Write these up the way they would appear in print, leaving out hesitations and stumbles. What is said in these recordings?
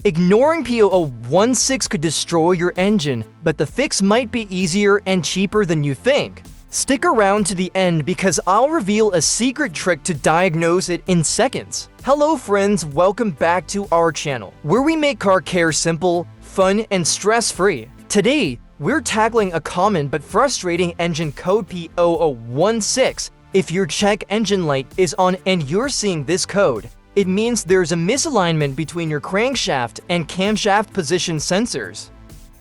Ignoring P0016 could destroy your engine, but the fix might be easier and cheaper than you think. Stick around to the end because I'll reveal a secret trick to diagnose it in seconds. Hello friends, welcome back to our channel, where we make car care simple, fun, and stress-free. Today, we're tackling a common but frustrating engine code P0016. If your check engine light is on and you're seeing this code, it means there's a misalignment between your crankshaft and camshaft position sensors.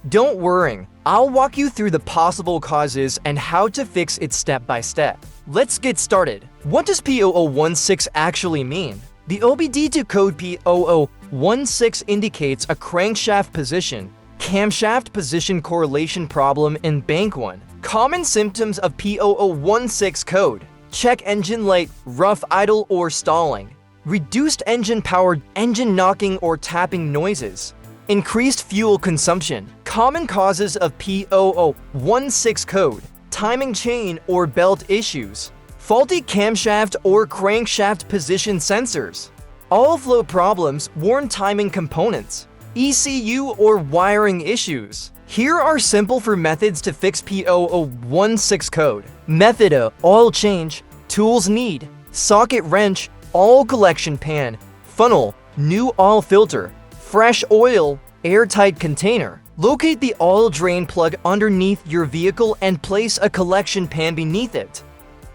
Don't worry, I'll walk you through the possible causes and how to fix it step by step. Let's get started. What does P0016 actually mean? The OBD2 code P0016 indicates a crankshaft position, camshaft position correlation problem in Bank 1. Common symptoms of P0016 code: check engine light, rough idle or stalling, reduced engine power, engine knocking or tapping noises, increased fuel consumption. Common causes of P0016 code: timing chain or belt issues, faulty camshaft or crankshaft position sensors, all flow problems, worn timing components, ECU or wiring issues. Here are simple methods to fix P0016 code. Method A: oil change. Tools need socket wrench, oil collection pan, funnel, new oil filter, fresh oil, airtight container. Locate the oil drain plug underneath your vehicle and place a collection pan beneath it.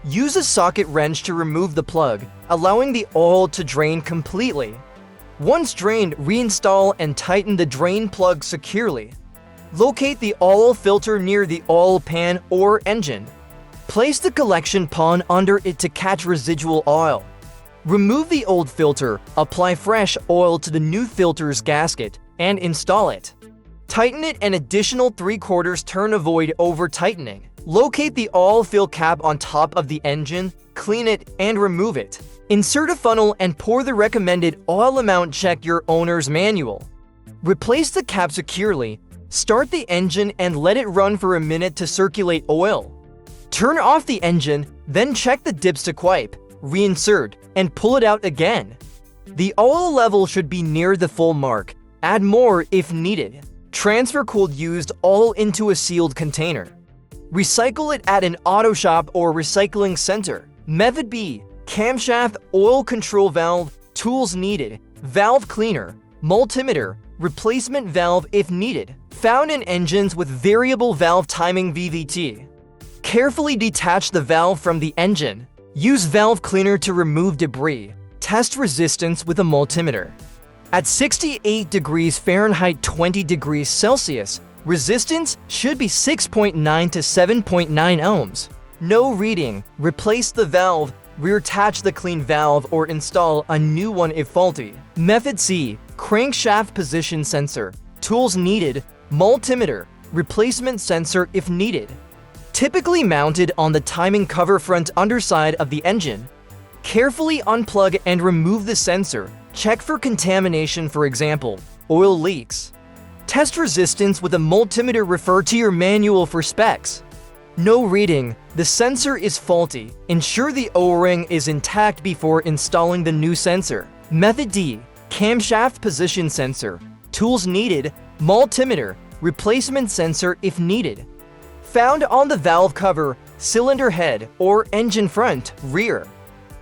Use a socket wrench to remove the plug, allowing the oil to drain completely. Once drained, reinstall and tighten the drain plug securely. Locate the oil filter near the oil pan or engine. Place the collection pan under it to catch residual oil. Remove the old filter, apply fresh oil to the new filter's gasket, and install it. Tighten it an additional 3/4 turn, avoid over-tightening. Locate the oil fill cap on top of the engine, clean it, and remove it. Insert a funnel and pour the recommended oil amount. Check your owner's manual. Replace the cap securely. Start the engine and let it run for a minute to circulate oil. Turn off the engine, then check the dipstick wipe, reinsert, and pull it out again. The oil level should be near the full mark. Add more if needed. Transfer cooled used oil into a sealed container. Recycle it at an auto shop or recycling center. Method B: camshaft, oil control valve, tools needed, valve cleaner, multimeter, replacement valve if needed. Found in engines with variable valve timing (VVT). Carefully detach the valve from the engine. Use valve cleaner to remove debris. Test resistance with a multimeter. At 68 degrees Fahrenheit, 20 degrees Celsius, resistance should be 6.9 to 7.9 ohms. No reading. Replace the valve, reattach the clean valve, or install a new one if faulty. Method C: crankshaft position sensor. Tools needed, multimeter, replacement sensor if needed. Typically mounted on the timing cover front underside of the engine. Carefully unplug and remove the sensor. Check for contamination, for example, oil leaks. Test resistance with a multimeter. Refer to your manual for specs. No reading. The sensor is faulty. Ensure the O-ring is intact before installing the new sensor. Method D: camshaft position sensor. Tools needed, multimeter, replacement sensor if needed. Found on the valve cover, cylinder head, or engine front, rear.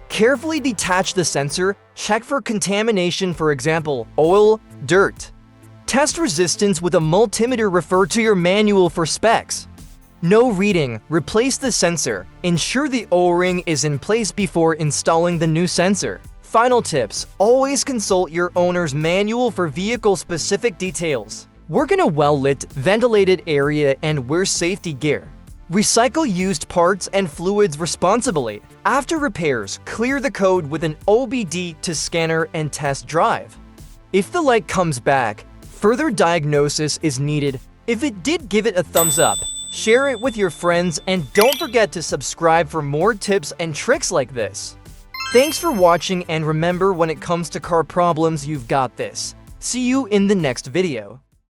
Carefully detach the sensor. Check for contamination, for example, oil, dirt. Test resistance with a multimeter. Refer to your manual for specs. No reading. Replace the sensor. Ensure the O-ring is in place before installing the new sensor. Final tips: always consult your owner's manual for vehicle-specific details. Work in a well-lit, ventilated area and wear safety gear. Recycle used parts and fluids responsibly. After repairs, clear the code with an OBD2 scanner and test drive. If the light comes back, further diagnosis is needed. If it did, give it a thumbs up, share it with your friends, and don't forget to subscribe for more tips and tricks like this. Thanks for watching, and remember, when it comes to car problems, you've got this. See you in the next video.